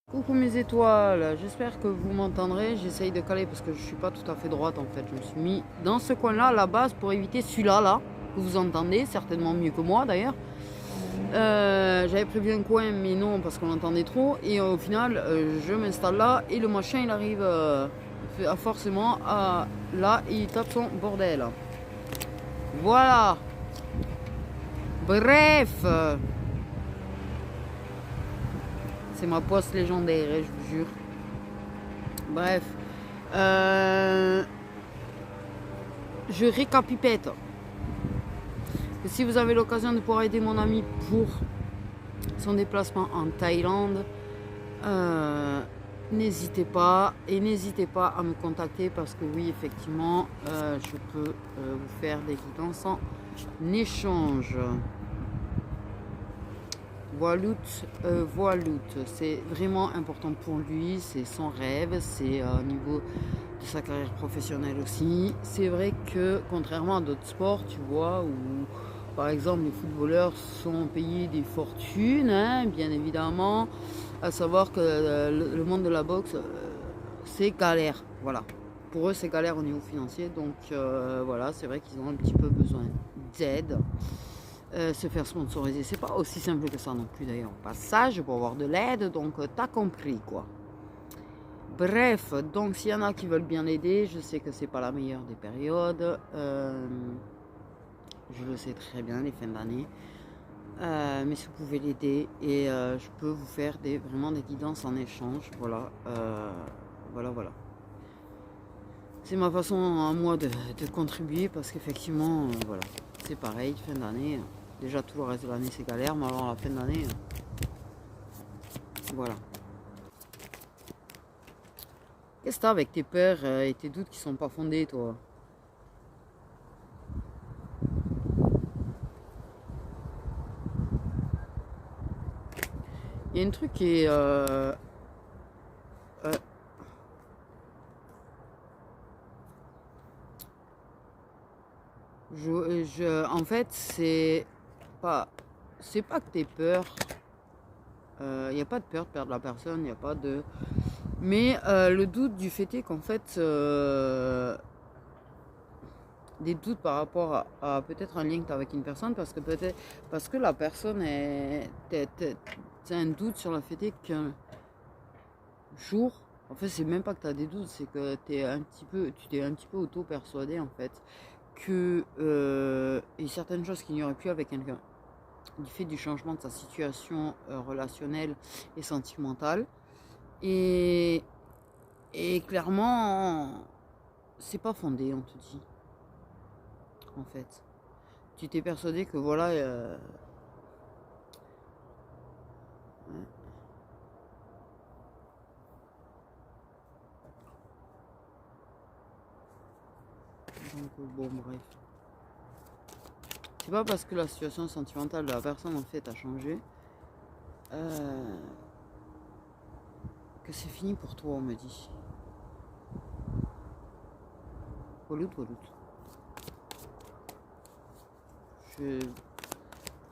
Coucou mes étoiles, j'espère que vous m'entendrez. J'essaye de caler parce que je suis pas tout à fait droite en fait. Je me suis mis dans ce coin-là à la base pour éviter celui-là là, que vous entendez, certainement mieux que moi d'ailleurs. J'avais prévu un coin mais non parce qu'on entendait trop. Et au final je m'installe là et le machin il arrive forcément à là et il tape son bordel. Voilà. Bref. C'est ma poste légendaire, je vous jure. Bref. Je récapipète. Et si vous avez l'occasion de pouvoir aider mon ami pour son déplacement en Thaïlande, n'hésitez pas. Et n'hésitez pas à me contacter parce que oui, effectivement, je peux vous faire des guidances en échange. Voiloute, c'est vraiment important pour lui, c'est son rêve, c'est au niveau de sa carrière professionnelle aussi. C'est vrai que contrairement à d'autres sports, tu vois, où par exemple les footballeurs sont payés des fortunes, hein, bien évidemment, à savoir que le monde de la boxe, c'est galère, voilà. Pour eux, c'est galère au niveau financier, donc voilà, c'est vrai qu'ils ont un petit peu besoin d'aide. Se faire sponsoriser, c'est pas aussi simple que ça non plus d'ailleurs. Au passage, pour avoir de l'aide, donc t'as compris quoi. Bref, donc s'il y en a qui veulent bien l'aider, je sais que c'est pas la meilleure des périodes. Je le sais très bien, les fins d'année. Mais si vous pouvez l'aider et je peux vous faire vraiment des guidances en échange. Voilà, voilà. C'est ma façon à moi de contribuer parce qu'effectivement, voilà, c'est pareil, fin d'année. Déjà tout le reste de l'année c'est galère, mais alors la fin d'année, voilà. Qu'est-ce que t'as avec tes peurs et tes doutes qui sont pas fondés, toi? Il y a un truc qui est... euh, en fait, c'est pas que t'es peur. Il n'y a pas de peur de perdre la personne, il n'y a pas de... Mais le doute du fait est qu'en fait... des doutes par rapport à peut-être un lien que tu as avec une personne parce que la personne est t'as un doute sur le fait est qu'un jour en fait c'est même pas que tu as des doutes, c'est que tu t'es un petit peu auto persuadé en fait que et certaines choses qu'il n'y aurait plus avec quelqu'un du fait du changement de sa situation relationnelle et sentimentale et clairement c'est pas fondé, on te dit en fait. Tu t'es persuadé que voilà. Ouais, donc, bon, bref. C'est pas parce que la situation sentimentale de la personne en fait a changé euh, que c'est fini pour toi, on me dit. Walout. Je.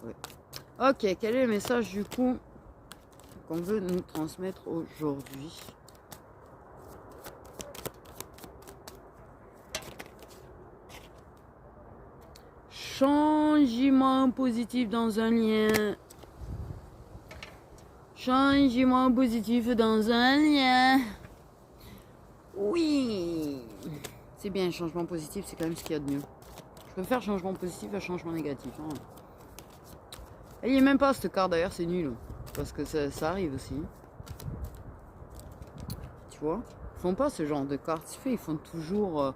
Ouais. Ok, quel est le message du coup qu'on veut nous transmettre aujourd'hui? Changement positif dans un lien. Changement positif dans un lien. Oui. C'est bien, changement positif, c'est quand même ce qu'il y a de mieux. Je préfère changement positif à changement négatif. Hein. Elle y est même pas cette carte d'ailleurs, c'est nul. Parce que ça arrive aussi. Tu vois? Ils font pas ce genre de cartes. Ils font toujours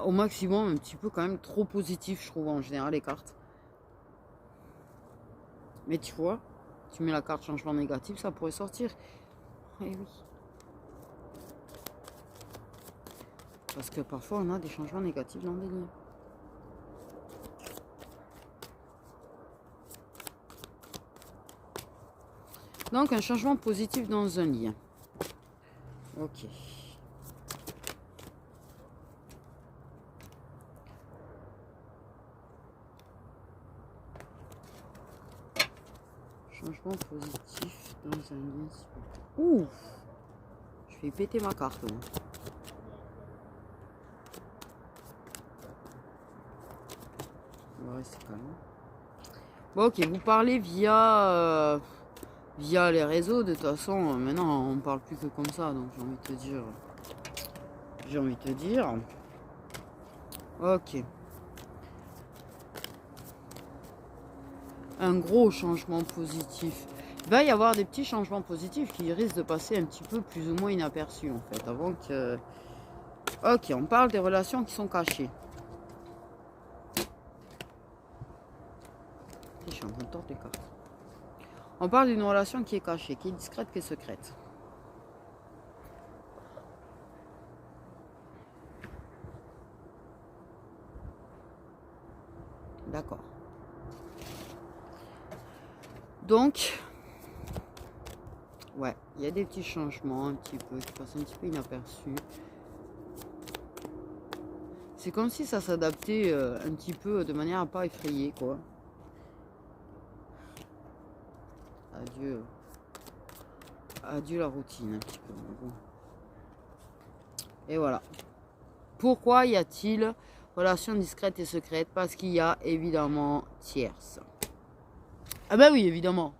au maximum un petit peu quand même trop positif, je trouve, en général, les cartes. Mais tu vois, tu mets la carte changement négatif, ça pourrait sortir. Eh oui. Parce que parfois on a des changements négatifs dans des liens. Donc un changement positif dans un lien. Ok. Changement positif dans un lien. Ouh, je vais péter ma carte. Moi. On va rester calme. Bon, ok, vous parlez via via les réseaux. De toute façon, maintenant, on parle plus que comme ça. Donc, j'ai envie de te dire. J'ai envie de te dire. Ok. Un gros changement positif. Il va y avoir des petits changements positifs qui risquent de passer un petit peu plus ou moins inaperçus en fait. Avant que... Ok, on parle des relations qui sont cachées. Je suis en train de tordre les cartes. On parle d'une relation qui est cachée, qui est discrète, qui est secrète. D'accord. Donc, ouais, il y a des petits changements un petit peu, qui passent un petit peu inaperçus. C'est comme si ça s'adaptait un petit peu de manière à pas effrayer, quoi. Adieu. Adieu la routine, un petit peu. Bon. Et voilà. Pourquoi y a-t-il relation discrète et secrète? Parce qu'il y a évidemment tierce. Ah bah oui, évidemment.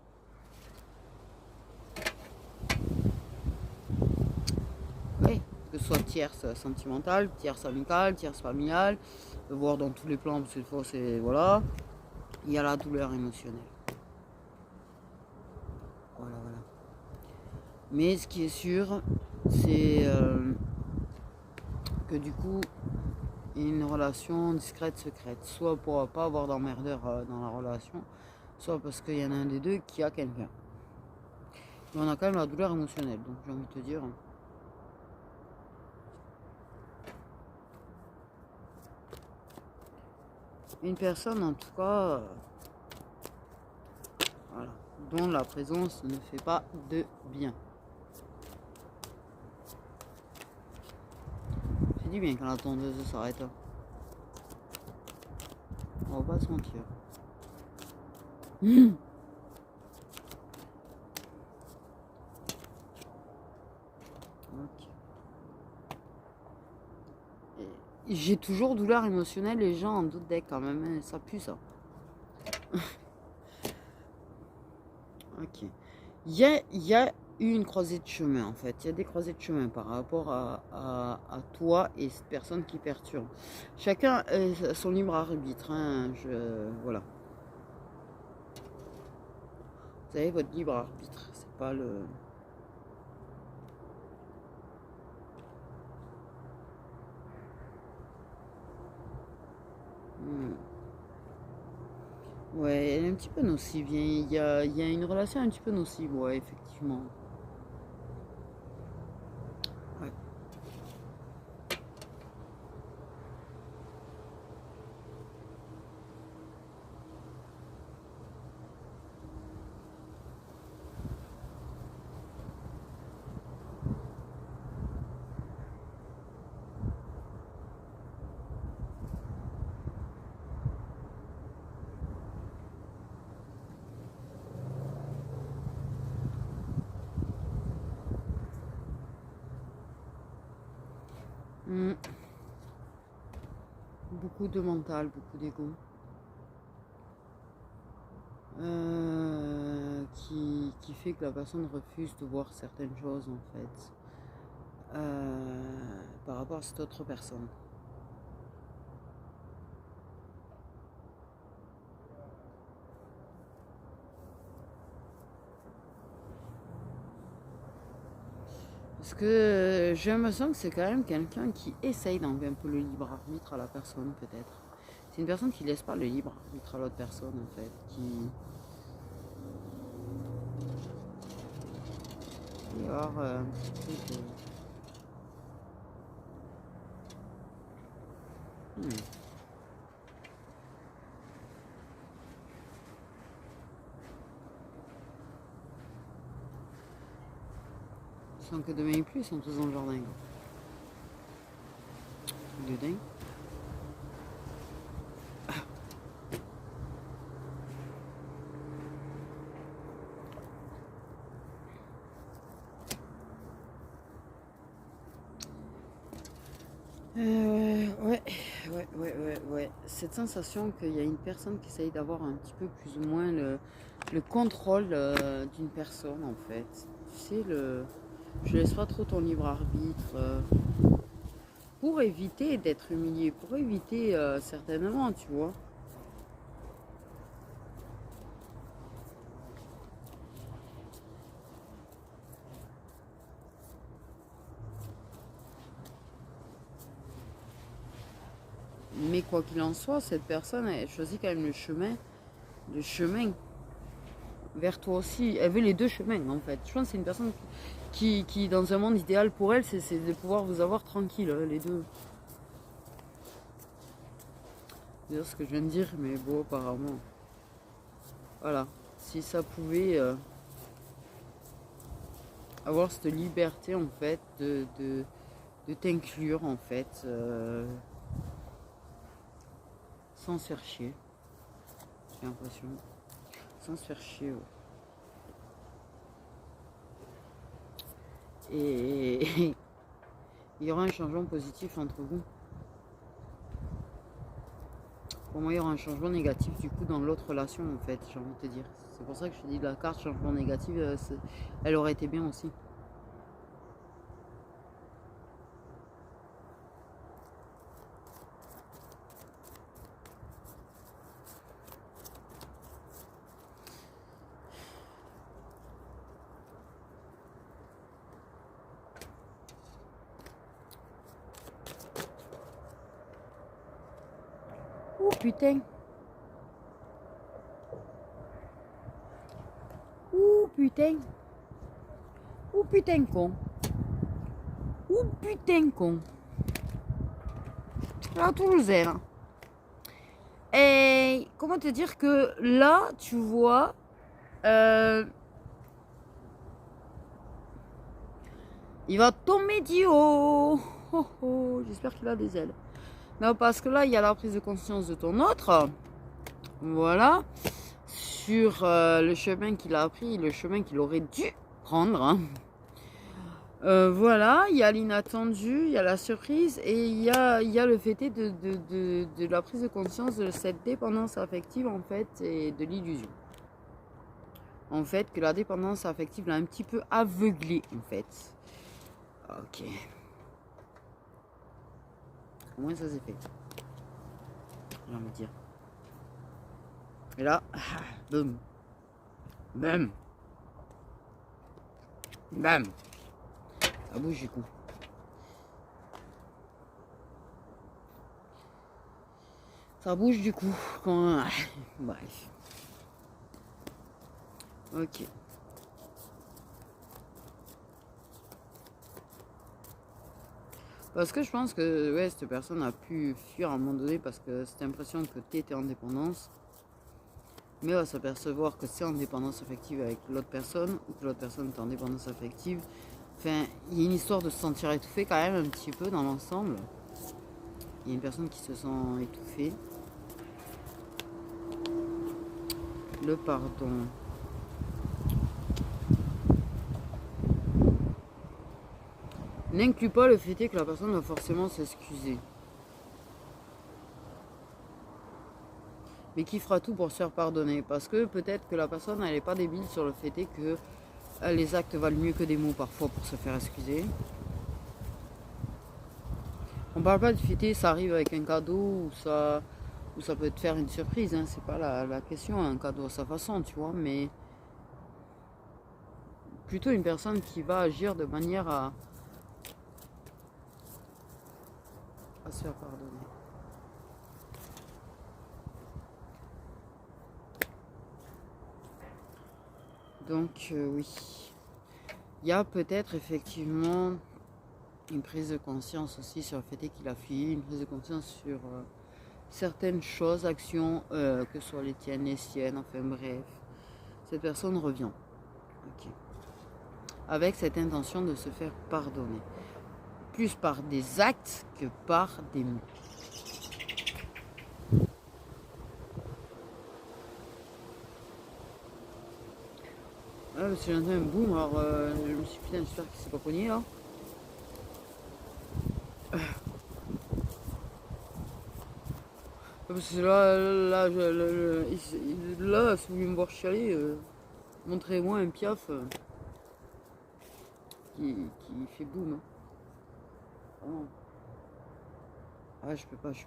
Oui, que ce soit tierce sentimentale, tierce amicale, tierce familiale, voire dans tous les plans, parce que fois c'est... Voilà. Il y a la douleur émotionnelle. Voilà, voilà. Mais ce qui est sûr, c'est que du coup, il y a une relation discrète, secrète. Soit pour pas avoir d'emmerdeur dans la relation, soit parce qu'il y en a un des deux qui a quelqu'un. Mais on a quand même la douleur émotionnelle, donc j'ai envie de te dire. Une personne en tout cas, voilà, dont la présence ne fait pas de bien. J'ai dit bien quand la tondeuse s'arrête. On va pas se mentir. J'ai toujours douleur émotionnelle, les gens en doutent quand même, hein, ça pue ça. Ok. Il y a eu une croisée de chemin en fait, il y a des croisées de chemin par rapport à toi et cette personne qui perturbe. Chacun a son libre arbitre, hein, voilà. Vous avez votre libre arbitre, c'est pas le... Ouais, elle est un petit peu nocive. Il y a une relation un petit peu nocive, ouais, effectivement. Ouais. Mm. Beaucoup de mental, beaucoup d'ego. Qui fait que la personne refuse de voir certaines choses en fait par rapport à cette autre personne. Parce que j'ai l'impression que c'est quand même quelqu'un qui essaye d'enlever un peu le libre arbitre à la personne peut-être. C'est une personne qui laisse pas le libre arbitre à l'autre personne en fait, qui avoir un petit peu de... Sans que demain et plus, ils sont tous dans le jardin. De dingue. Ouais, ouais. Cette sensation qu'il y a une personne qui essaye d'avoir un petit peu plus ou moins le contrôle d'une personne en fait. Tu sais, je laisse pas trop ton libre arbitre pour éviter d'être humilié, pour éviter certainement, tu vois. Mais quoi qu'il en soit, cette personne elle choisit quand même le chemin vers toi aussi. Elle veut les deux chemins en fait. Je pense que c'est une personne qui dans un monde idéal pour elle, c'est de pouvoir vous avoir tranquille, les deux. C'est dire ce que je viens de dire, mais bon, apparemment. Voilà. Si ça pouvait avoir cette liberté en fait de t'inclure en fait sans se faire chier, j'ai l'impression. Sans se faire chier, ouais. Et il y aura un changement positif entre vous. Pour moi, il y aura un changement négatif du coup dans l'autre relation en fait, j'ai envie de te dire. C'est pour ça que je te dis la carte changement négatif, elle aurait été bien aussi. Ouh putain. Ouh putain. Ouh putain con. Ouh putain con. La Toulousaine. Et comment te dire que là, tu vois, il va tomber du haut. Oh, oh, j'espère qu'il a des ailes. Non, parce que là, il y a la prise de conscience de ton autre. Voilà. Sur le chemin qu'il a pris, le chemin qu'il aurait dû prendre. Hein. Voilà, il y a l'inattendu, il y a la surprise et il y a le fait de la prise de conscience de cette dépendance affective en fait et de l'illusion. En fait, que la dépendance affective l'a un petit peu aveuglé en fait. Ok. Au moins ça c'est fait. J'ai envie de dire. Et là, boum. Bam. Bam. Ça bouge du coup. Ça bouge du coup quand... Bref. Ok. Parce que je pense que ouais, cette personne a pu fuir à un moment donné parce que cette impression que tu étais en dépendance. Mais on va s'apercevoir que c'est en dépendance affective avec l'autre personne ou que l'autre personne est en dépendance affective. Enfin, il y a une histoire de se sentir étouffé quand même un petit peu dans l'ensemble. Il y a une personne qui se sent étouffée. Le pardon. N'inclut pas le fait que la personne doit forcément s'excuser. Mais qui fera tout pour se faire pardonner. Parce que peut-être que la personne, elle n'est pas débile sur le fait que les actes valent mieux que des mots parfois pour se faire excuser. On parle pas du fait ça arrive avec un cadeau ou ça peut te faire une surprise. Hein. C'est pas la question, un cadeau à sa façon, tu vois. Mais plutôt une personne qui va agir de manière à se faire pardonner. Donc oui, il y a peut-être effectivement une prise de conscience aussi sur le fait qu'il a fui, une prise de conscience sur certaines choses, actions, que ce soit les tiennes, les siennes, enfin bref. Cette personne revient. Okay. Avec cette intention de se faire pardonner. Plus par des actes que par des mots. Ah, parce que j'entends un boom, alors je me suis dit, putain, j'espère qu'il s'est pas cogné là. Parce que là, si vous voulez me voir chialer, montrez-moi un piaf qui fait boum. Hein. Vraiment. Ah, je peux pas, je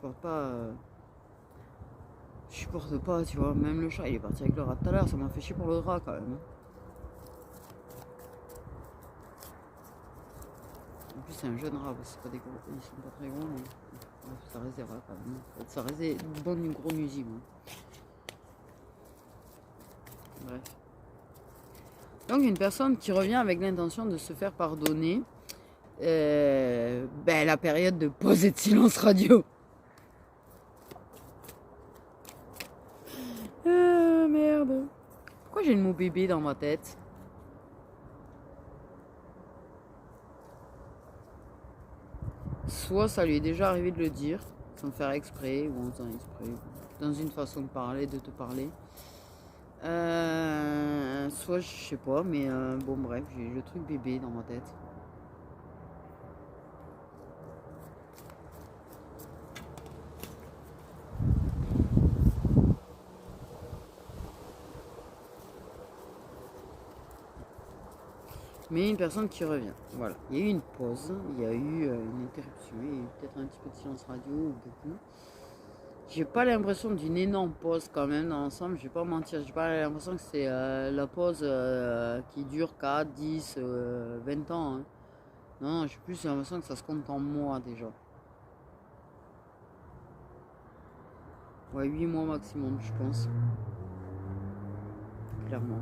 supporte pas, tu vois. Même le chat, il est parti avec le rat tout à l'heure, ça m'a fait chier pour le rat quand même. En plus, c'est un jeune rat, c'est pas des gros, ils sont pas très gros, mais bref, ça reste des rats quand même. Ça reste des bonnes gros nuisibles. Bref. Donc, une personne qui revient avec l'intention de se faire pardonner, la période de pause et de silence radio. Ah, merde. Pourquoi j'ai le mot bébé dans ma tête? Soit ça lui est déjà arrivé de le dire, sans faire exprès, ou en faisant exprès, dans une façon de parler, de te parler. Soit je sais pas, mais bon bref, j'ai le truc bébé dans ma tête. Mais une personne qui revient. Voilà. Il y a eu une pause, il y a eu une interruption, il y a eu peut-être un petit peu de silence radio ou beaucoup. J'ai pas l'impression d'une énorme pause quand même dans l'ensemble, je vais pas mentir, j'ai pas l'impression que c'est la pause qui dure 4, 10, 20 ans. Hein. Non, j'ai plus l'impression que ça se compte en mois déjà. Ouais, 8 mois maximum, je pense. Clairement.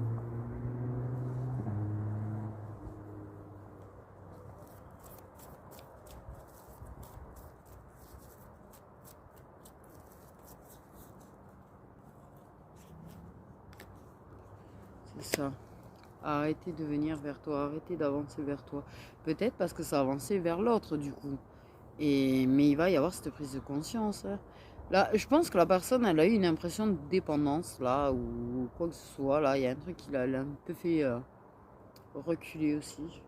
C'est ça. Arrêtez de venir vers toi, arrêtez d'avancer vers toi. Peut-être parce que ça avançait vers l'autre du coup. Mais il va y avoir cette prise de conscience. Hein. Là, je pense que la personne, elle a eu une impression de dépendance là, ou quoi que ce soit. Là, il y a un truc qui l'a un peu fait reculer aussi.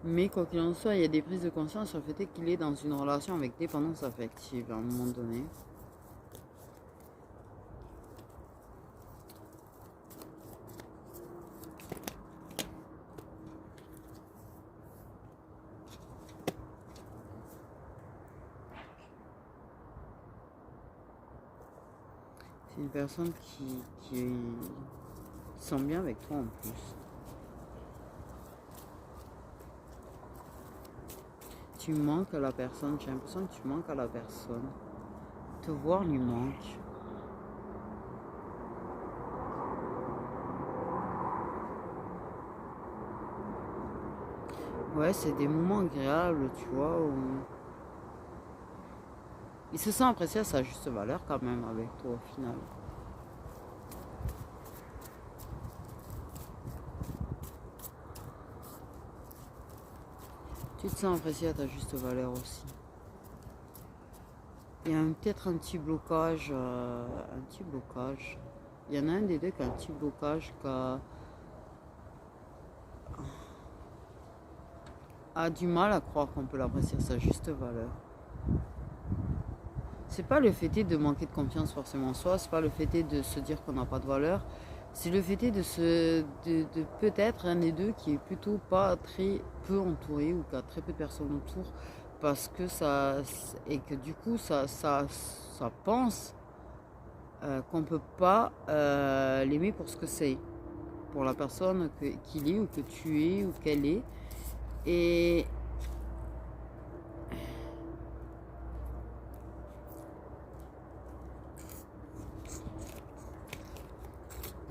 Mais quoi qu'il en soit, il y a des prises de conscience sur le fait qu'il est dans une relation avec dépendance affective à un moment donné. C'est une personne qui sent bien avec toi en plus. Tu manques à la personne, j'ai l'impression que tu manques à la personne. Te voir lui manque. Ouais, c'est des moments agréables, tu vois, où il se sent apprécié à sa juste valeur quand même avec toi au final. Tu te sens apprécié à ta juste valeur aussi. Il y a peut-être un petit blocage, Il y en a un des deux qui a un petit blocage, qui a du mal à croire qu'on peut l'apprécier à sa juste valeur. C'est pas le fait de manquer de confiance forcément en soi, c'est pas le fait de se dire qu'on n'a pas de valeur, c'est le fait de peut-être un des deux qui est plutôt pas très peu entouré ou qui a très peu de personnes autour parce que ça et que du coup ça pense qu'on peut pas l'aimer pour ce que c'est, pour la personne qu'il est ou que tu es ou qu'elle est. Et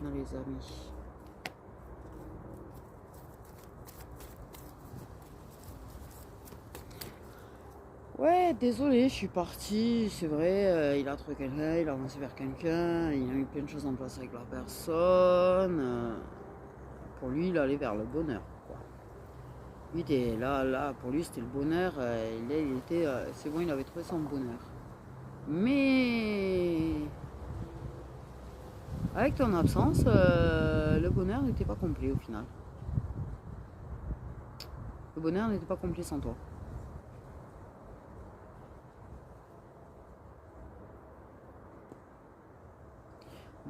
non les amis. Ouais, désolé, je suis partie, c'est vrai, il a trouvé quelqu'un, il a avancé vers quelqu'un, il a mis plein de choses en place avec la personne. Pour lui, il allait vers le bonheur, quoi. Lui, là, pour lui, c'était le bonheur, il était, c'est bon, il avait trouvé son bonheur. Mais avec ton absence, le bonheur n'était pas complet au final. Le bonheur n'était pas complet sans toi.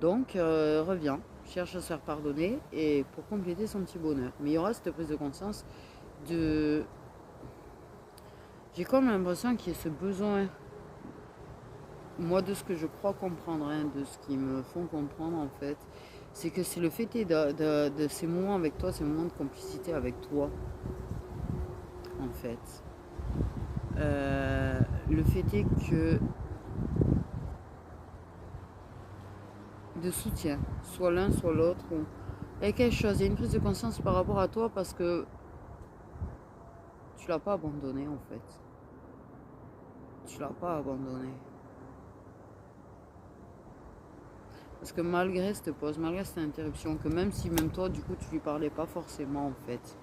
Donc, reviens, cherche à se faire pardonner et pour compléter son petit bonheur. Mais il y aura cette prise de conscience de... J'ai comme l'impression qu'il y a ce besoin, moi de ce que je crois comprendre, hein, de ce qui me font comprendre en fait, c'est que c'est le fait de ces moments avec toi, ces moments de complicité avec toi, en fait. Le fait est que de soutien, soit l'un, soit l'autre, il y a quelque chose, il y a une prise de conscience par rapport à toi parce que tu l'as pas abandonné en fait. Tu l'as pas abandonné. Parce que malgré cette pause, malgré cette interruption, que même si même toi, du coup, tu lui parlais pas forcément en fait,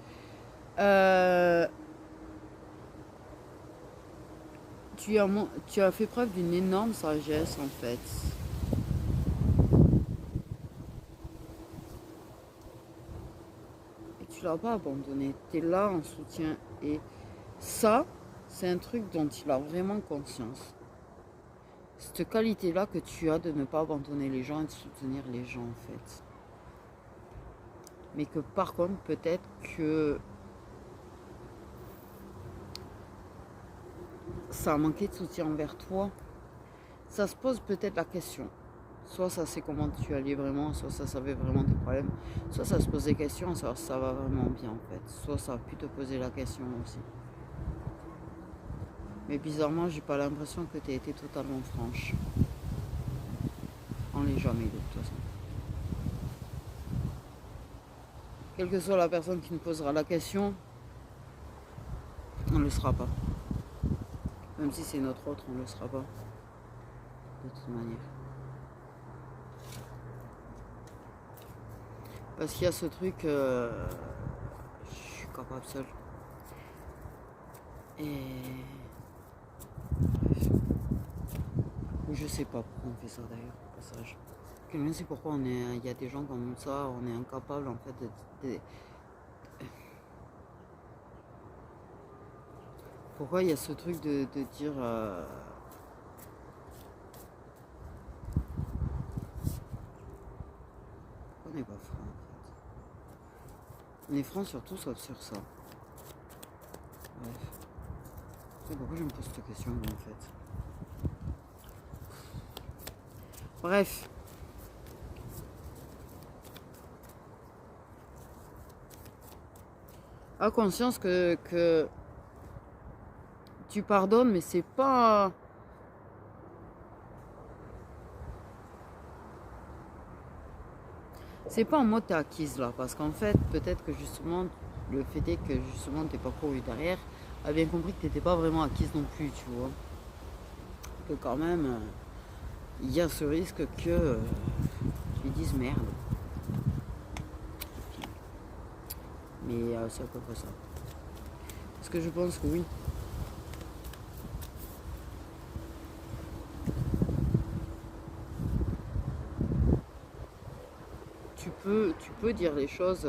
tu as fait preuve d'une énorme sagesse en fait. Et tu l'as pas abandonné. Tu es là en soutien. Et ça, c'est un truc dont il a vraiment conscience. Cette qualité-là que tu as de ne pas abandonner les gens et de soutenir les gens en fait. Mais que par contre, peut-être que ça a manqué de soutien envers toi. Ça se pose peut-être la question. Soit ça sait comment tu allais vraiment, soit ça savait vraiment tes problèmes. Soit ça se pose des questions, ça va vraiment bien en fait. Soit ça a pu te poser la question aussi. Mais bizarrement, j'ai pas l'impression que tu as été totalement franche. On l'est jamais de toute façon. Quelle que soit la personne qui nous posera la question, on ne le sera pas. Même si c'est notre autre, on ne le sera pas. De toute manière. Parce qu'il y a ce truc, je suis capable seul. Et bref. Ou je sais pas pourquoi on fait ça d'ailleurs, au passage. Je sais pourquoi il y a des gens comme ça, on est incapable en fait de pourquoi il y a ce truc de dire pourquoi on n'est pas franc en fait. On est franc surtout sauf sur ça. Bref. C'est pourquoi je me pose cette question en fait. Bref. A conscience que tu pardonnes, mais c'est pas... C'est pas en mode t'es acquise là, parce qu'en fait, peut-être que justement, le fait est que justement t'es pas couru derrière, a bien compris que t'étais pas vraiment acquise non plus, tu vois. Que quand même, il y a ce risque que tu lui dises merde. Mais c'est à peu près ça. Parce que je pense que oui. Tu peux dire les choses.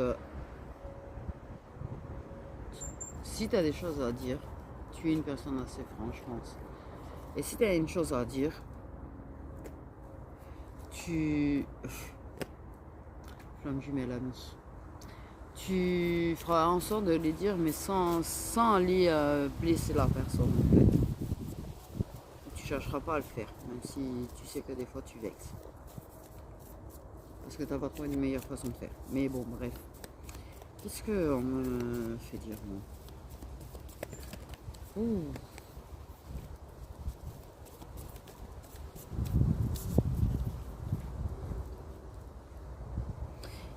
Si tu as des choses à dire, tu es une personne assez franche, je pense. Et si tu as une chose à dire, flamme jumelle amie. Tu feras en sorte de les dire, mais sans aller blesser la personne. En fait. Tu chercheras pas à le faire, même si tu sais que des fois tu vexes. Parce que tu n'as pas trouvé une meilleure façon de faire. Mais bon, bref. Qu'est-ce qu'on me fait dire, moi? Ouh.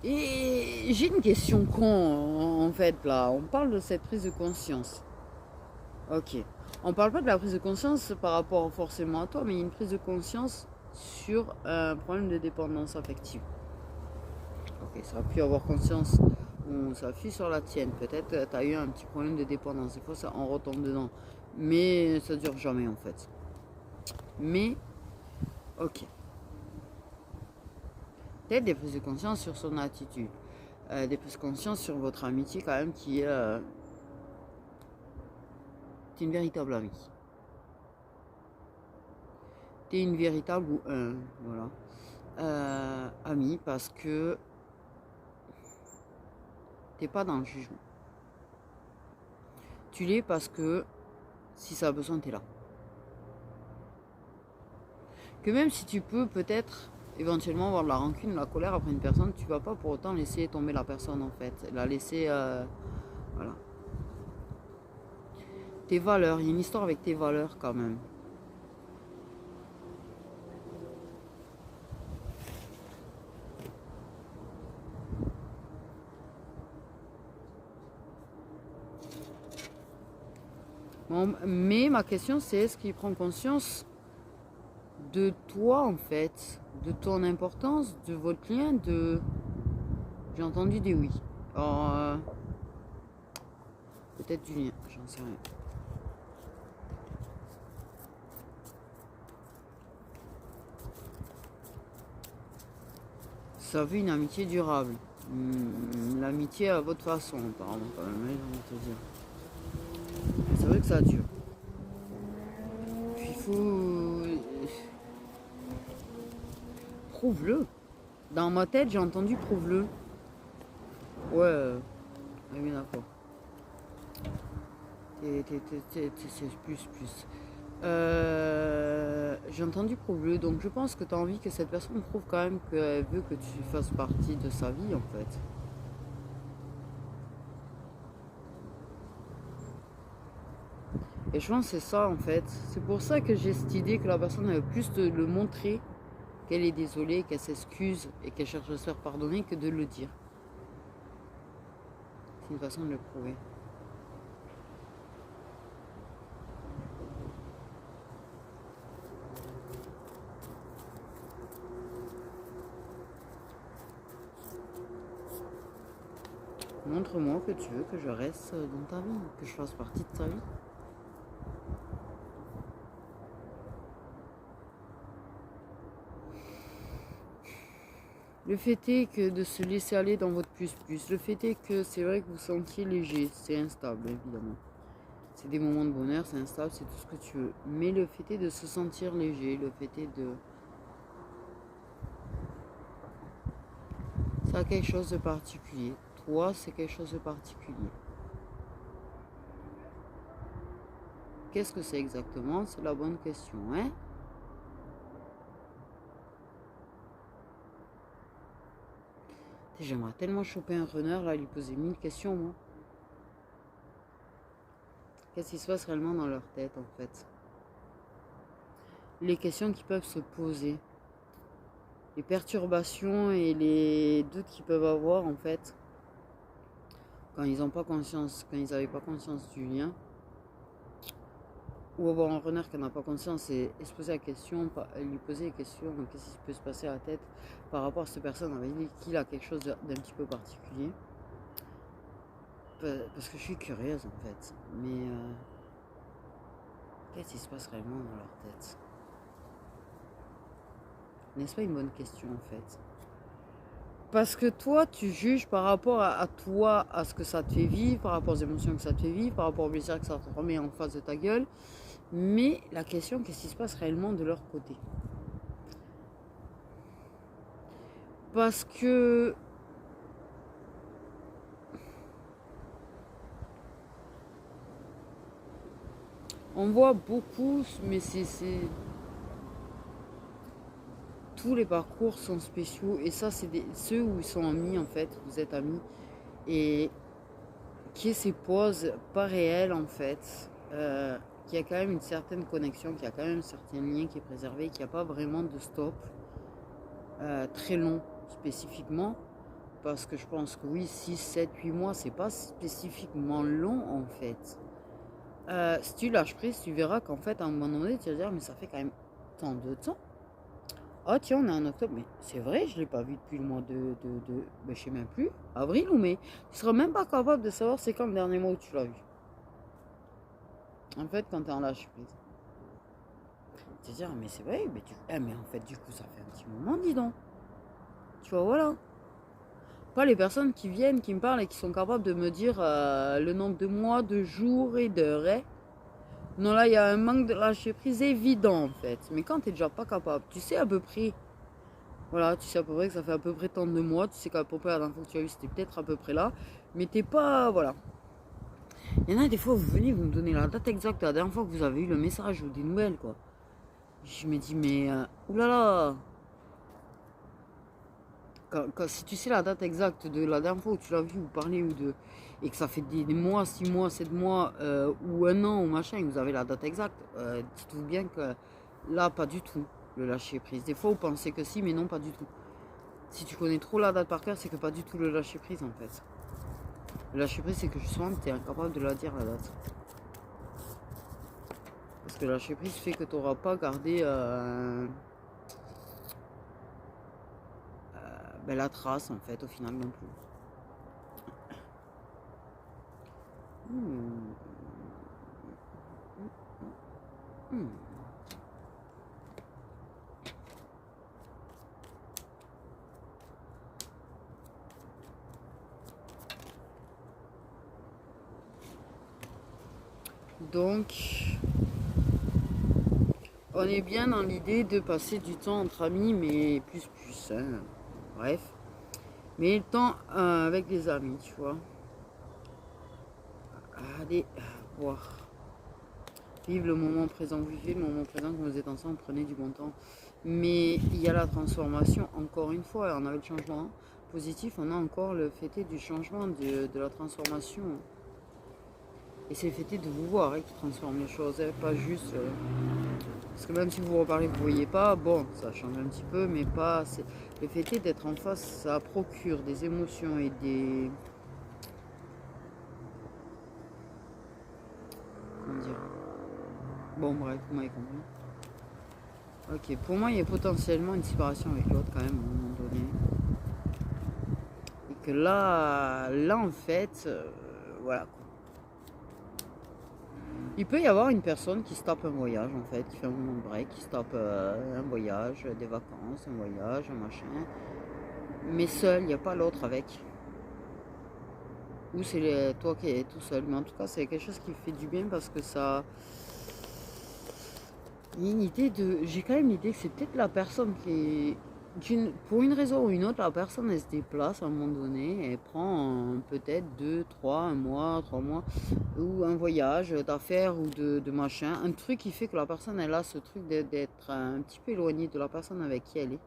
Et j'ai une question con, en fait, là. On parle de cette prise de conscience. Ok. On parle pas de la prise de conscience par rapport forcément à toi, mais il y a une prise de conscience sur un problème de dépendance affective. Ok, ça a pu avoir conscience, ça fuit sur la tienne. Peut-être tu as eu un petit problème de dépendance. Des fois, ça, on retombe dedans. Mais ça dure jamais, en fait. Mais, ok. Peut-être des prises de conscience sur son attitude. Des prises de conscience sur votre amitié, quand même, qui est une véritable amie. T'es une véritable ou un, voilà. ami parce que t'es pas dans le jugement. Tu l'es parce que si ça a besoin, t'es là. Que même si tu peux peut-être éventuellement avoir de la rancune, de la colère après une personne, tu vas pas pour autant laisser tomber la personne en fait. La laisser... voilà. Tes valeurs, il y a une histoire avec tes valeurs quand même. Bon, mais ma question c'est est-ce qu'il prend conscience de toi en fait, de ton importance, de votre lien, de... J'ai entendu des oui. Alors, peut-être du lien, j'en sais rien. Ça veut une amitié durable. L'amitié à votre façon, apparemment, quand même, j'ai envie de te dire. C'est vrai que ça dure. Puis il faut... Prouve-le. Dans ma tête, j'ai entendu prouve-le. Ouais, oui, d'accord. C'est plus. J'ai entendu prouve-le, donc je pense que tu as envie que cette personne prouve quand même qu'elle veut que tu fasses partie de sa vie, en fait. Et je pense que c'est ça, en fait. C'est pour ça que j'ai cette idée que la personne elle veut plus de le montrer qu'elle est désolée, qu'elle s'excuse et qu'elle cherche à se faire pardonner que de le dire. C'est une façon de le prouver. Montre-moi que tu veux que je reste dans ta vie, que je fasse partie de ta vie. Le fait est que de se laisser aller dans votre plus-plus, le fait est que c'est vrai que vous sentiez léger, c'est instable évidemment. C'est des moments de bonheur, c'est instable, c'est tout ce que tu veux. Mais le fait est de se sentir léger, le fait est de... Ça a quelque chose de particulier. Toi, c'est quelque chose de particulier. Qu'est-ce que c'est exactement? C'est la bonne question, hein? J'aimerais tellement choper un runner, là, lui poser 1000 questions, moi. Qu'est-ce qui se passe réellement dans leur tête, en fait? Les questions qui peuvent se poser. Les perturbations et les doutes qu'ils peuvent avoir, en fait. Quand ils n'ont pas conscience, quand ils n'avaient pas conscience du lien. Ou avoir un runner qui n'a pas conscience et se poser la question, lui poser les questions, qu'est-ce qui peut se passer à la tête par rapport à cette personne avec qui a quelque chose d'un petit peu particulier. Parce que je suis curieuse en fait. Mais qu'est-ce qui se passe réellement dans leur tête? N'est-ce pas une bonne question en fait? Parce que toi, tu juges par rapport à toi, à ce que ça te fait vivre, par rapport aux émotions que ça te fait vivre, par rapport au plaisir que ça te remet en face de ta gueule. Mais la question, qu'est-ce qui se passe réellement de leur côté? Parce que on voit beaucoup, mais c'est tous les parcours sont spéciaux et ça c'est ceux où ils sont amis en fait, vous êtes amis et qui est ces pauses pas réelles en fait, qu'il y a quand même une certaine connexion, qu'il y a quand même un certain lien qui est préservé, qu'il n'y a pas vraiment de stop très long spécifiquement. Parce que je pense que oui, 6, 7, 8 mois, c'est pas spécifiquement long en fait. Si tu lâches prise, tu verras qu'en fait, à un moment donné, tu vas dire, mais ça fait quand même tant de temps. Oh tiens, on est en octobre, mais c'est vrai, je ne l'ai pas vu depuis le mois ben, je sais même plus, avril ou mai. Tu seras même pas capable de savoir c'est quand le dernier mois où tu l'as vu. En fait, quand tu es en lâche prise. Tu vas dire, mais c'est vrai, mais en fait, du coup, ça fait un petit moment, dis donc. Tu vois, voilà. Pas les personnes qui viennent, qui me parlent et qui sont capables de me dire le nombre de mois, de jours et d'heures. Hein. Non, là, il y a un manque de lâcher prise évident, en fait. Mais quand tu n'es déjà pas capable, tu sais à peu près Voilà, tu sais à peu près que ça fait à peu près tant de mois, tu sais qu'à peu près la dernière fois que tu as vu, c'était peut-être à peu près là, mais t'es pas, voilà. Il y en a des fois, vous venez, vous me donnez la date exacte, la dernière fois que vous avez eu le message ou des nouvelles, quoi. Je me dis, mais, oulala, si tu sais la date exacte de la dernière fois où tu l'as vu ou parlé ou de, et que ça fait des mois, 6 mois, 7 mois, ou un an ou machin, et que vous avez la date exacte, dites-vous bien que là, pas du tout, le lâcher prise. Des fois, vous pensez que si, mais non, pas du tout. Si tu connais trop la date par cœur, c'est que pas du tout le lâcher prise en fait. Le lâcher prise, c'est que justement, tu es incapable de la dire la date. Parce que le lâcher prise fait que tu n'auras pas gardé ben, la trace en fait, au final non plus. Hmm. Hmm. Donc, on est bien dans l'idée de passer du temps entre amis, mais plus, hein. Bref. Mais le temps avec les amis, tu vois. Allez, boire. Vive le moment présent, vivez le moment présent quand vous êtes ensemble, prenez du bon temps. Mais il y a la transformation, encore une fois, on avait le changement positif, on a encore le fêté du changement, de la transformation. Et c'est le fêté de vous voir qui transforme les choses, pas juste... parce que même si vous reparlez, vous ne voyez pas, bon, ça change un petit peu, mais pas... Le fêté d'être en face, ça procure des émotions et des... Comment dire? Bon, bref, vous m'avez compris. Ok, pour moi, il y a potentiellement une séparation avec l'autre quand même, à un moment donné. Et que là en fait, voilà. Il peut y avoir une personne qui se tape un voyage, en fait, qui fait un moment de break, qui se tape un voyage, des vacances, un voyage, un machin. Mais seul, il n'y a pas l'autre avec. Ou c'est toi qui es tout seul. Mais en tout cas, c'est quelque chose qui fait du bien parce que ça... Il y a une idée de... J'ai quand même l'idée que c'est peut-être la personne qui est... Pour une raison ou une autre, la personne, elle se déplace à un moment donné, elle prend peut-être 2, 3, un mois, 3 mois, ou un voyage d'affaires ou de machin, un truc qui fait que la personne, elle a ce truc d'être un petit peu éloignée de la personne avec qui elle est.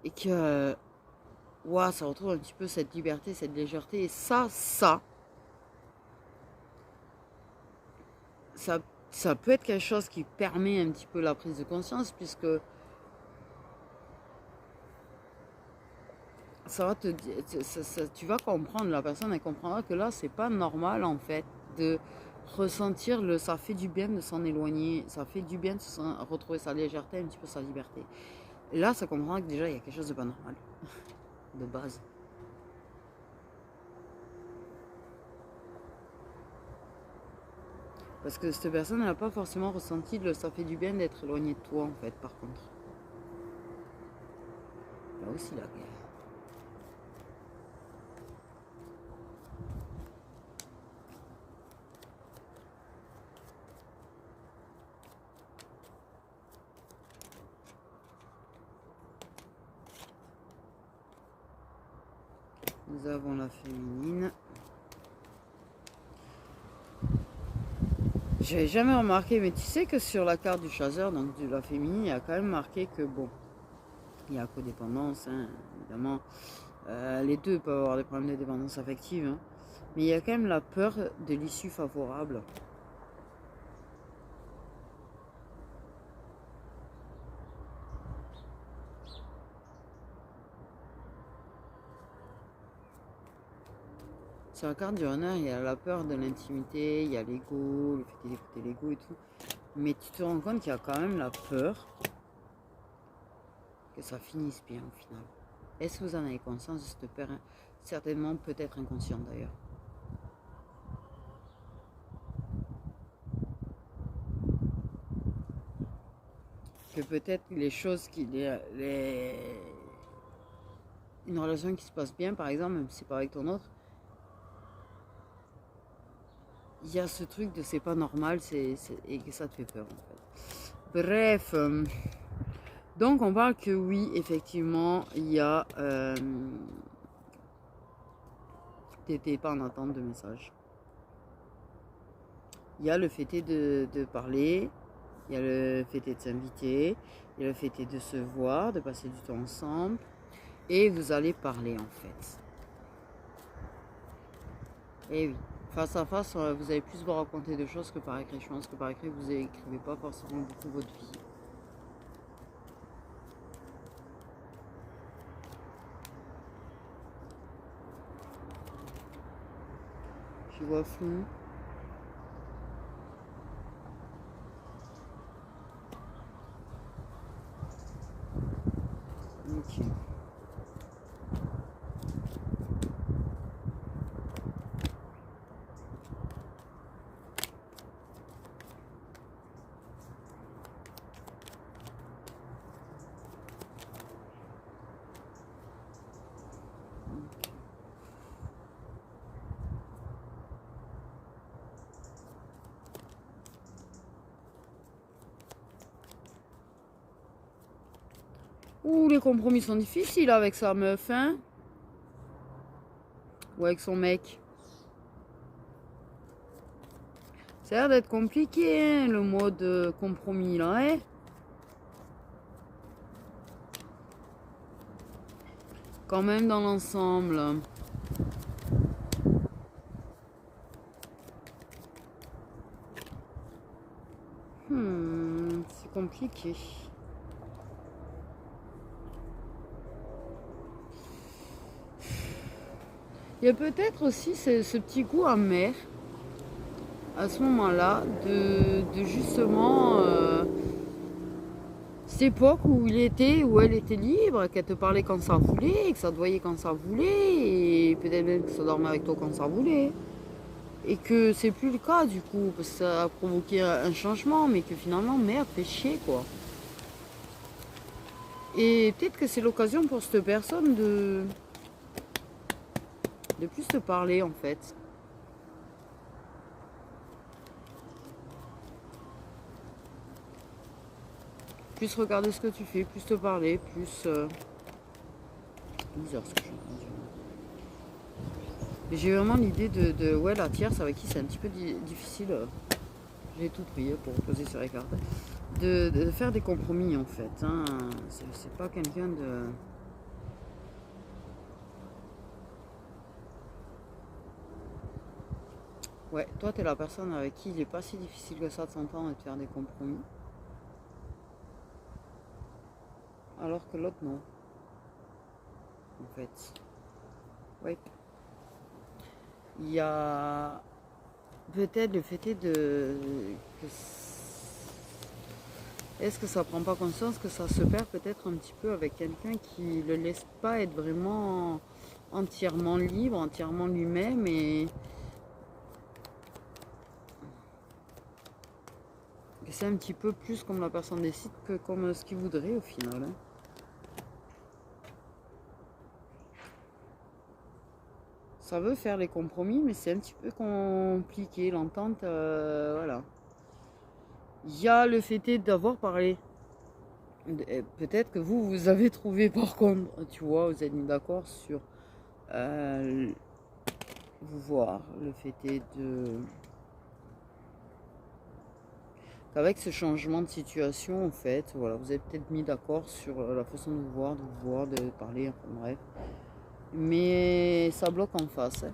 Et que, ouais, ça retrouve un petit peu cette liberté, cette légèreté, et ça, ça peut être quelque chose qui permet un petit peu la prise de conscience, puisque ça va te dire, tu vas comprendre, la personne elle comprendra que là c'est pas normal en fait de ressentir le ça fait du bien de s'en éloigner, ça fait du bien de retrouver sa légèreté, un petit peu sa liberté. Et là ça comprendra que déjà il y a quelque chose de pas normal, de base. Parce que cette personne elle n'a pas forcément ressenti le ça fait du bien d'être éloigné de toi en fait par contre. Là aussi la guerre. Nous avons la féminine. J'avais jamais remarqué, mais tu sais que sur la carte du chasseur, donc de la féminine, il y a quand même marqué que bon, il y a codépendance, hein, évidemment. Les deux peuvent avoir des problèmes de dépendance affective, hein, mais il y a quand même la peur de l'issue favorable. Sur la carte du renard, il y a la peur de l'intimité, il y a l'ego, le fait d'écouter l'ego et tout. Mais tu te rends compte qu'il y a quand même la peur que ça finisse bien au final. Est-ce que vous en avez conscience de cette peur? Certainement, peut-être inconsciente d'ailleurs. Que peut-être les choses une relation qui se passe bien, par exemple, même si c'est pas avec ton autre, il y a ce truc de c'est pas normal et que ça te fait peur en fait. Bref, Donc on parle que oui, effectivement, il y a... t'étais pas en attente de message. Il y a le fait de parler, il y a le fait de s'inviter, il y a le fait de se voir, de passer du temps ensemble. Et vous allez parler en fait. Et oui, face à face, vous allez plus vous raconter de choses que par écrit. Je pense que par écrit, vous n'écrivez pas forcément beaucoup votre vie. Je vois flou. Ok. Ouh, les compromis sont difficiles avec sa meuf, hein? Ou avec son mec. Ça a l'air d'être compliqué, hein, le mode compromis, là, hein? Quand même dans l'ensemble. C'est compliqué. Il y a peut-être aussi ce petit goût amer à ce moment-là de justement cette époque où où elle était libre, qu'elle te parlait quand ça voulait, que ça te voyait quand ça voulait, et peut-être même que ça dormait avec toi quand ça voulait. Et que c'est plus le cas du coup, parce que ça a provoqué un changement, mais que finalement, merde, fait chier quoi. Et peut-être que c'est l'occasion pour cette personne de plus te parler en fait. Plus regarder ce que tu fais, plus te parler, plus... bizarre ce que je suis en train de dire. J'ai vraiment l'idée ouais, la tierce avec qui c'est un petit peu difficile. J'ai tout pris pour reposer sur les cartes. De faire des compromis en fait. Hein. C'est pas quelqu'un de... Ouais, toi t'es la personne avec qui il est pas si difficile que ça de s'entendre et de faire des compromis. Alors que l'autre non. En fait. Ouais. Il y a peut-être le fait est-ce que ça prend pas conscience que ça se perd peut-être un petit peu avec quelqu'un qui le laisse pas être vraiment entièrement libre, entièrement lui-même et c'est un petit peu plus comme la personne décide que comme ce qu'il voudrait au final. Hein. Ça veut faire les compromis, mais c'est un petit peu compliqué. L'entente, voilà. Il y a le fait d'avoir parlé. Peut-être que vous avez trouvé par contre, tu vois, vous êtes mis d'accord sur vous voir. Le fait qu'avec ce changement de situation, en fait, voilà, vous êtes peut-être mis d'accord sur la façon de vous voir, de parler, enfin bref. Mais ça bloque en face. Hein.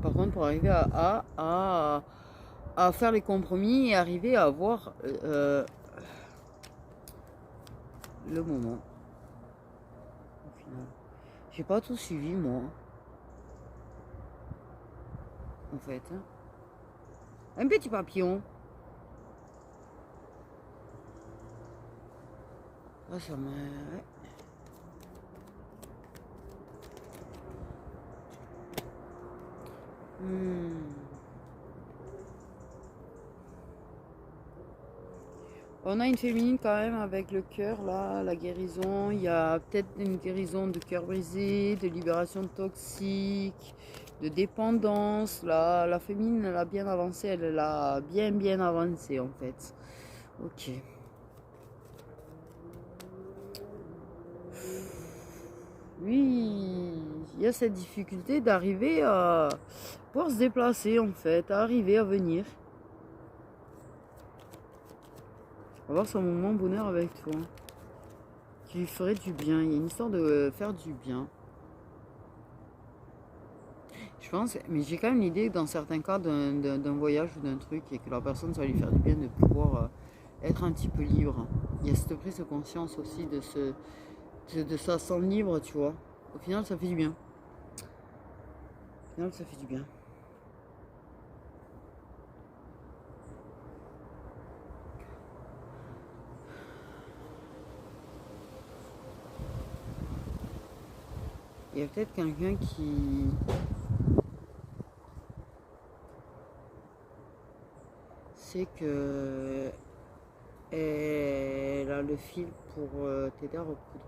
Par contre, pour arriver à faire les compromis et arriver à avoir le moment. Au final. J'ai pas tout suivi, moi. En fait. Hein. Un petit papillon. Ah, ça m'a... Ouais. On a une féminine quand même avec le cœur là, la guérison. Il y a peut-être une guérison de cœur brisé, de libération toxique, de dépendance. Là, la féminine, elle a bien avancé, elle a bien avancé en fait. Ok. y a cette difficulté d'arriver à pouvoir se déplacer en fait, à arriver à venir. Avoir son moment bonheur avec toi. Qui lui ferait du bien. Il y a une histoire de faire du bien. Je pense, mais j'ai quand même l'idée que dans certains cas d'un voyage ou d'un truc et que la personne, ça va lui faire du bien de pouvoir être un petit peu libre. Il y a cette prise de conscience aussi de ça sans libre, tu vois. Au final, ça fait du bien. Au final, ça fait du bien. Il y a peut-être quelqu'un qui sait que elle a le fil pour t'aider à recoudre.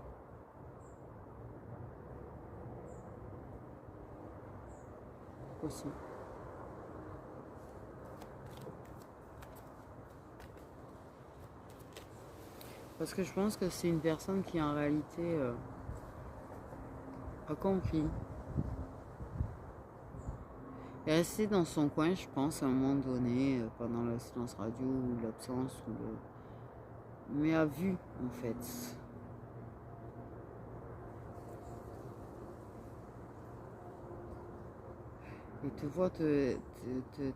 Aussi. Parce que je pense que c'est une personne qui en réalité a compris. Elle est restée dans son coin, je pense, à un moment donné, pendant le silence radio ou l'absence, mais a vu en fait. Et te voit te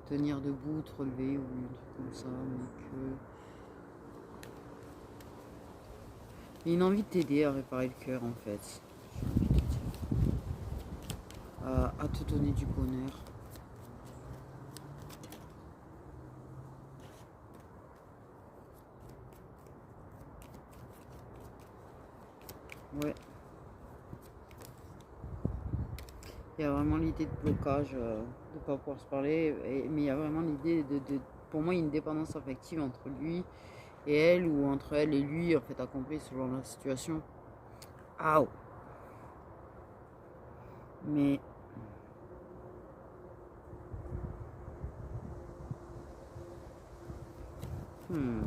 tenir debout, te relever ou un truc comme ça, mais que. Il y a une envie de t'aider à réparer le cœur en fait. J'ai envie de te dire. À te donner du bonheur. Ouais. Il y a vraiment l'idée de blocage, de ne pas pouvoir se parler, mais il y a vraiment l'idée pour moi, il y a une dépendance affective entre lui et elle, ou entre elle et lui, en fait, à compris selon la situation. Ah, mais hmm.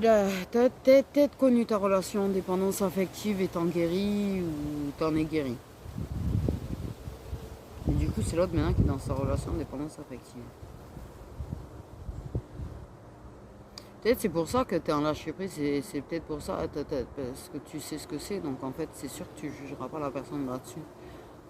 T'as peut-être connu ta relation de dépendance affective étant guérie ou t'en es guéri. Et du coup, c'est l'autre maintenant qui est dans sa relation de dépendance affective. Peut-être c'est pour ça que tu es en lâcher prise, c'est peut-être pour ça, parce que tu sais ce que c'est, donc en fait, c'est sûr que tu jugeras pas la personne là-dessus.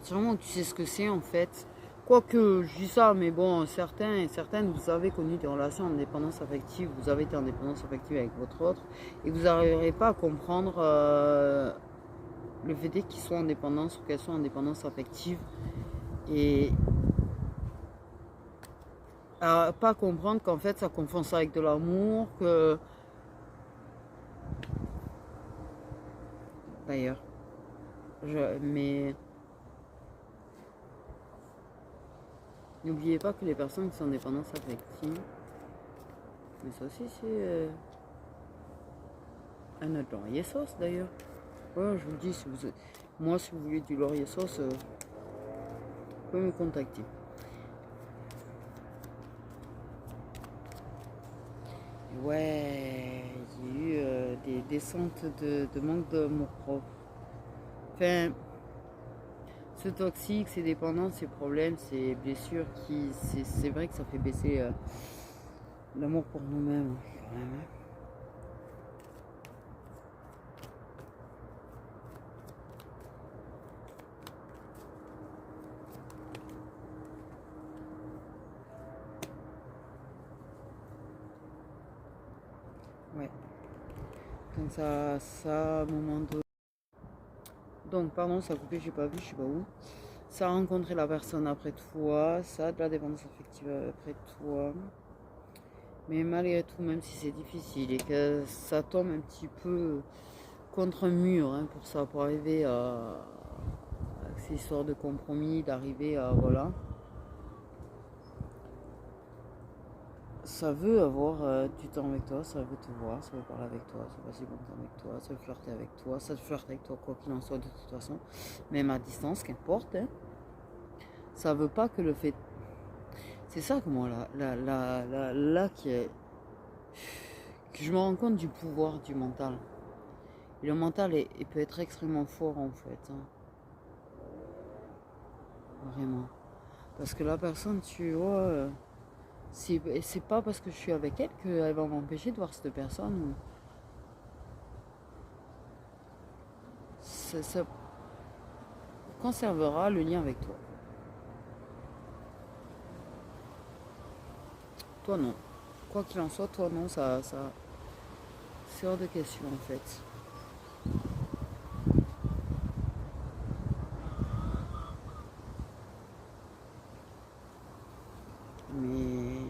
C'est vraiment que tu sais ce que c'est en fait. Quoique, je dis ça, mais bon, certains et certaines, vous avez connu des relations en dépendance affective, vous avez été en dépendance affective avec votre autre, et vous n'arriverez pas à comprendre le fait qu'ils soient en dépendance ou qu'elles soient en dépendance affective. Et à pas comprendre qu'en fait, ça confond ça avec de l'amour, que. D'ailleurs, mais n'oubliez pas que les personnes qui sont en dépendance affective, mais ça aussi c'est un autre laurier sauce d'ailleurs. Ouais, je vous le dis, si vous, moi si vous voulez du laurier sauce, vous pouvez me contacter. Ouais, il y a eu des descentes de manque d'amour propre. Enfin, ce toxique, ces dépendances, ces problèmes, ces blessures, c'est vrai que ça fait baisser l'amour pour nous-mêmes quand même. Hein. Ouais. Donc ça, à un moment donné. Donc, pardon, ça a coupé, j'ai pas vu, je sais pas où. Ça a rencontré la personne après toi, ça a de la dépendance affective après toi. Mais malgré tout, même si c'est difficile et que ça tombe un petit peu contre un mur hein, pour ça, pour arriver à ces histoires de compromis, d'arriver à voilà. ça veut avoir du temps avec toi, ça veut te voir, ça veut parler avec toi, ça veut passer bon temps avec toi, ça veut flirter avec toi, ça flirte avec toi quoi qu'il en soit de toute façon, même à distance, qu'importe. Hein. Ça veut pas que le fait... C'est ça que moi, là que je me rends compte du pouvoir du mental. Et le mental il peut être extrêmement fort en fait. Hein. Vraiment. Parce que la personne, tu vois, c'est pas parce que je suis avec elle qu'elle va m'empêcher de voir cette personne. Ou... Ça conservera le lien avec toi. Toi non. Quoi qu'il en soit, toi non, ça c'est hors de question en fait. Mais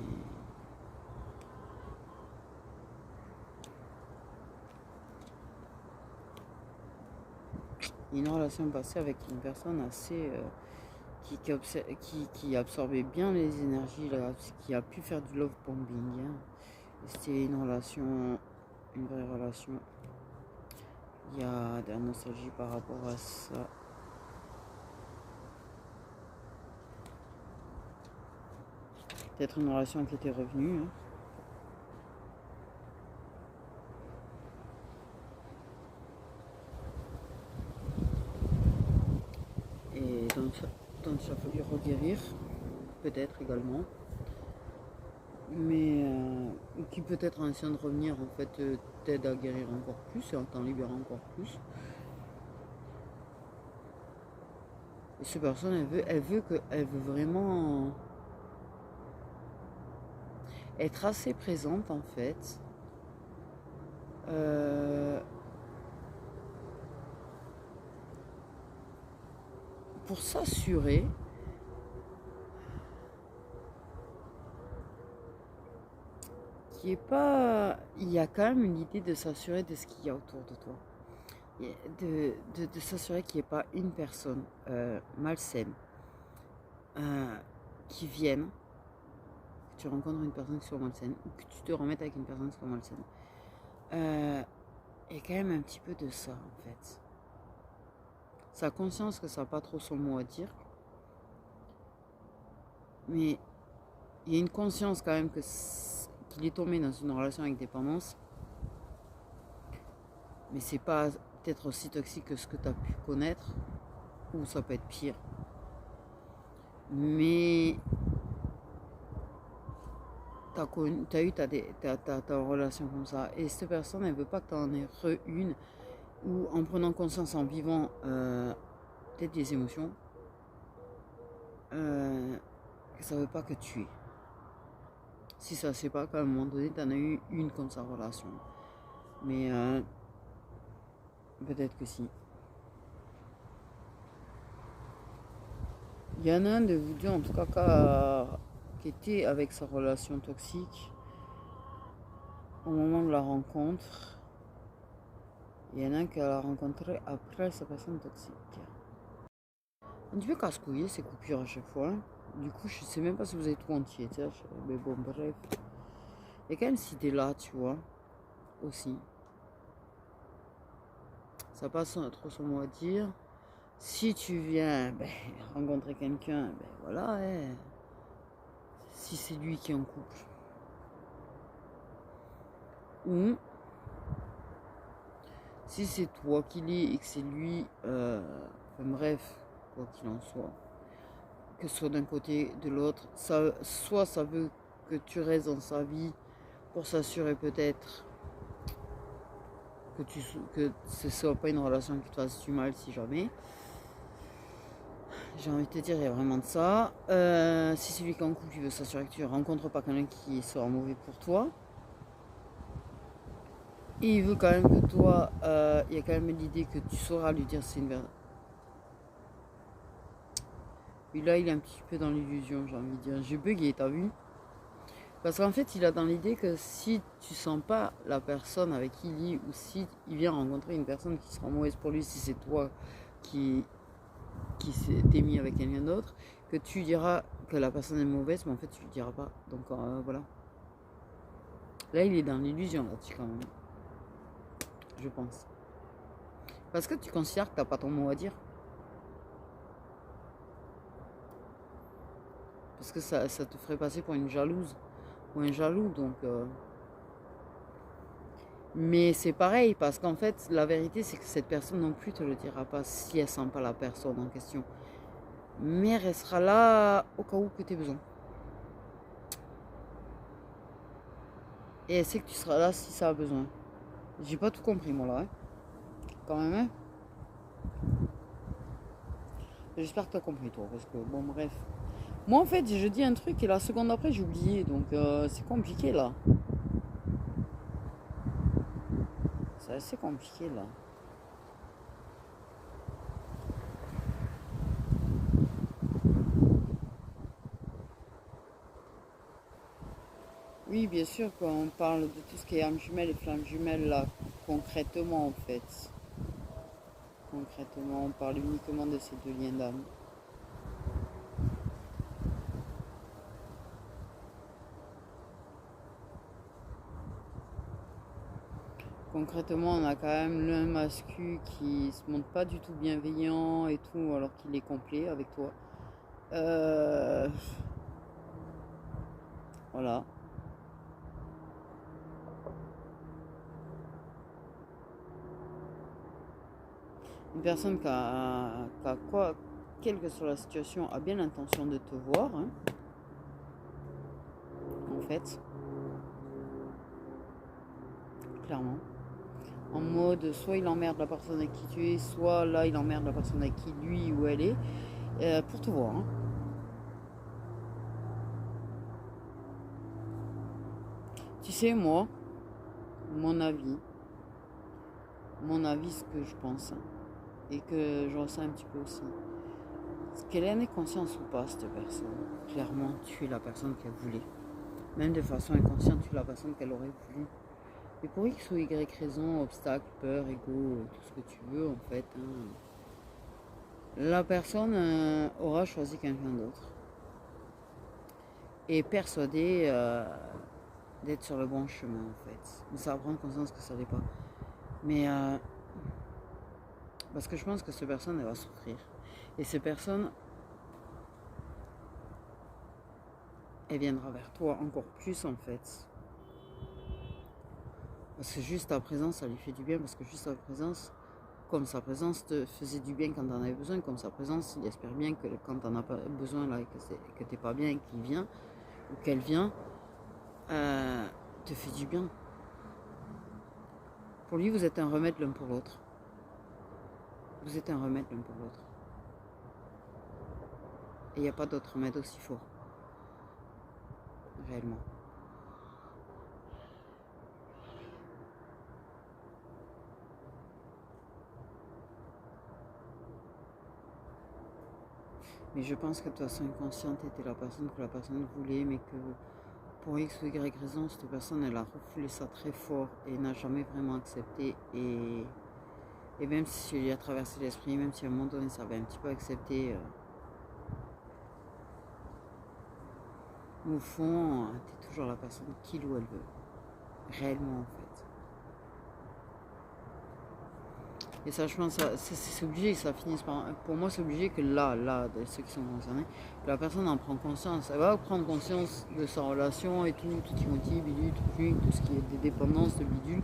une relation passée avec une personne assez qui absorbait bien les énergies, là, qui a pu faire du love bombing. Hein. C'était une vraie relation. Il y a de la nostalgie par rapport à ça. Peut-être une relation qui était revenue. Hein. Et donc il a fallu reguérir, peut-être également. Mais qui peut-être en essayant de revenir en fait t'aide à guérir encore plus et en t'en libérant encore plus. Et cette personne elle veut vraiment être assez présente en fait. Pour s'assurer il y a quand même une idée de s'assurer de ce qu'il y a autour de toi. De s'assurer qu'il n'y ait pas une personne malsaine qui vienne, que tu rencontres une personne qui soit malsaine ou que tu te remettes avec une personne qui soit malsaine. Il y a quand même un petit peu de ça en fait. Sa conscience que ça n'a pas trop son mot à dire, mais il y a une conscience quand même qu'il est tombé dans une relation avec dépendance, mais c'est pas peut-être aussi toxique que ce que tu as pu connaître, ou ça peut être pire. Mais tu as eu ta relation comme ça, et cette personne, elle veut pas que tu en aies une, ou en prenant conscience, en vivant peut-être des émotions, ça veut pas que tu es. Si ça c'est pas qu'à un moment donné, tu en as eu une comme sa relation. Mais peut-être que si. Il y en a un de vous deux, en tout cas, qui était avec sa relation toxique au moment de la rencontre. Il y en a un qui l'a rencontré après sa personne toxique. Un petit peu casse-couille ces coupures à chaque fois. Du coup, je sais même pas si vous avez tout entier. Mais bon, bref. Il y a quand même cette idée-là, tu vois, aussi. Ça passe trop son mot à dire. Si tu viens rencontrer quelqu'un, voilà, hein. Si c'est lui qui est en couple. Ou si c'est toi qui l'es et que c'est lui, bref, quoi qu'il en soit, que ce soit d'un côté de l'autre, soit ça veut que tu restes dans sa vie pour s'assurer peut-être que ce ne soit pas une relation qui te fasse du mal si jamais. J'ai envie de te dire, il y a vraiment de ça. Si celui qui est en couple, il veut s'assurer que tu ne rencontres pas quelqu'un qui sera mauvais pour toi. Et il veut quand même que toi, il y a quand même l'idée que tu sauras lui dire c'est une verdade. Et là, il est un petit peu dans l'illusion, j'ai envie de dire. J'ai bugué, t'as vu? Parce qu'en fait, il a dans l'idée que si tu sens pas la personne avec qui il est, ou si il vient rencontrer une personne qui sera mauvaise pour lui, si c'est toi qui t'es mis avec quelqu'un d'autre, que tu diras que la personne est mauvaise, mais en fait tu lui diras pas. Donc voilà. Là, il est dans l'illusion là-dessus quand même, je pense. Parce que tu considères que t'as pas ton mot à dire. Parce que ça te ferait passer pour une jalouse ou un jaloux, donc... Mais c'est pareil, parce qu'en fait, la vérité, c'est que cette personne non plus te le dira pas si elle sent pas la personne en question. Mais elle restera là au cas où que tu aies besoin. Et elle sait que tu seras là si ça a besoin. J'ai pas tout compris, moi, là. Hein. Quand même, hein. J'espère que tu as compris, toi, parce que, bon, bref. Moi, en fait, je dis un truc et la seconde après, j'ai oublié. Donc, c'est compliqué, là. C'est assez compliqué, là. Oui, bien sûr, quand on parle de tout ce qui est âme jumelle et flamme jumelle, là, concrètement, en fait. Concrètement, on parle uniquement de ces deux liens d'âme. Concrètement, on a quand même l'un mascu qui se montre pas du tout bienveillant et tout, alors qu'il est complet avec toi. Euh, Voilà. Une personne qui a quoi, quelle que soit la situation, a bien l'intention de te voir, hein, en fait, clairement. En mode, soit il emmerde la personne avec qui tu es, soit là, il emmerde la personne avec qui lui ou elle est, pour te voir. Hein. Tu sais, moi, mon avis, ce que je pense, hein, et que je ressens un petit peu aussi. Qu'elle en ait conscience ou pas, cette personne, clairement, tu es la personne qu'elle voulait. Même de façon inconsciente, tu es la personne qu'elle aurait voulu. Et pour X ou Y raison, obstacle, peur, ego, tout ce que tu veux, en fait, hein, la personne aura choisi quelqu'un d'autre. Et persuadée d'être sur le bon chemin, en fait. Mais ça va prendre conscience que ça l'est pas. Mais parce que je pense que cette personne, elle va souffrir. Et cette personne, elle viendra vers toi encore plus, en fait. Parce que juste ta présence, ça lui fait du bien. Parce que juste ta présence, comme sa présence te faisait du bien quand t'en avais besoin, comme sa présence, il espère bien que quand t'en as pas besoin, là, que t'es pas bien et qu'il vient, ou qu'elle vient, te fait du bien. Pour lui, vous êtes un remède l'un pour l'autre. Vous êtes un remède l'un pour l'autre. Et il n'y a pas d'autre remède aussi fort. Réellement. Mais je pense que de façon inconsciente, était la personne que la personne voulait, mais que pour X ou Y raison, cette personne, elle a refoulé ça très fort et n'a jamais vraiment accepté. Et même si il a traversé l'esprit, même si à un moment donné, ça avait un petit peu accepté, au fond, t'es toujours la personne qu'il ou elle veut. Réellement, en fait. Et ça, je pense, c'est obligé que ça finisse par... Pour moi, c'est obligé que là, de ceux qui sont concernés, que la personne en prend conscience. Elle va prendre conscience de sa relation et tout qui motive, bidule, tout ce qui est des dépendances, de bidule.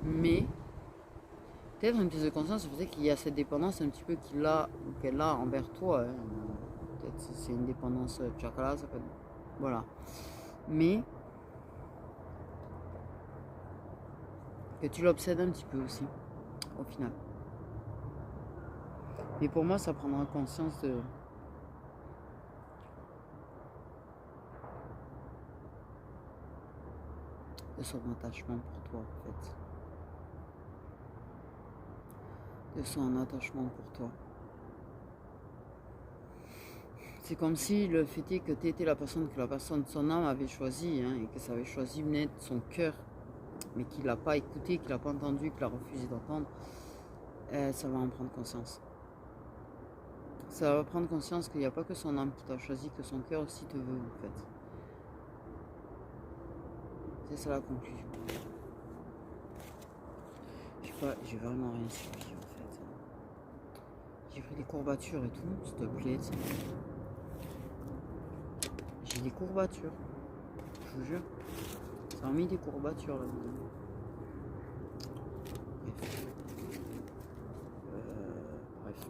Mais peut-être une prise de conscience, ça faisait qu'il y a cette dépendance un petit peu qu'elle a envers toi. Hein. Peut-être c'est une dépendance chakra, ça peut être... Voilà. Mais que tu l'obsèdes un petit peu aussi, au final. Mais pour moi, ça prendra conscience de son attachement pour toi, en fait. De son attachement pour toi. C'est comme si le fait est que tu étais la personne que la personne, son âme avait choisi, hein, et que ça avait choisi net son cœur, mais qu'il n'a pas écouté, qu'il n'a pas entendu, qu'il a refusé d'entendre, ça va en prendre conscience. Ça va prendre conscience qu'il n'y a pas que son âme qui t'a choisi, que son cœur aussi te veut, en fait. C'est ça la conclusion. J'ai vraiment rien suivi en fait. J'ai pris des courbatures et tout, s'il te plaît. J'ai des courbatures. Je vous jure. Ça a mis des courbatures là-dedans. Bref. Bref.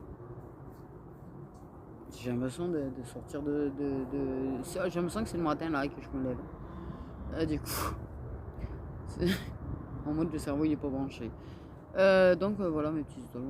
J'ai l'impression de sortir j'ai l'impression que c'est le matin là que je me lève. Du coup, en mode le cerveau il est pas branché. Donc voilà mes petits histoires.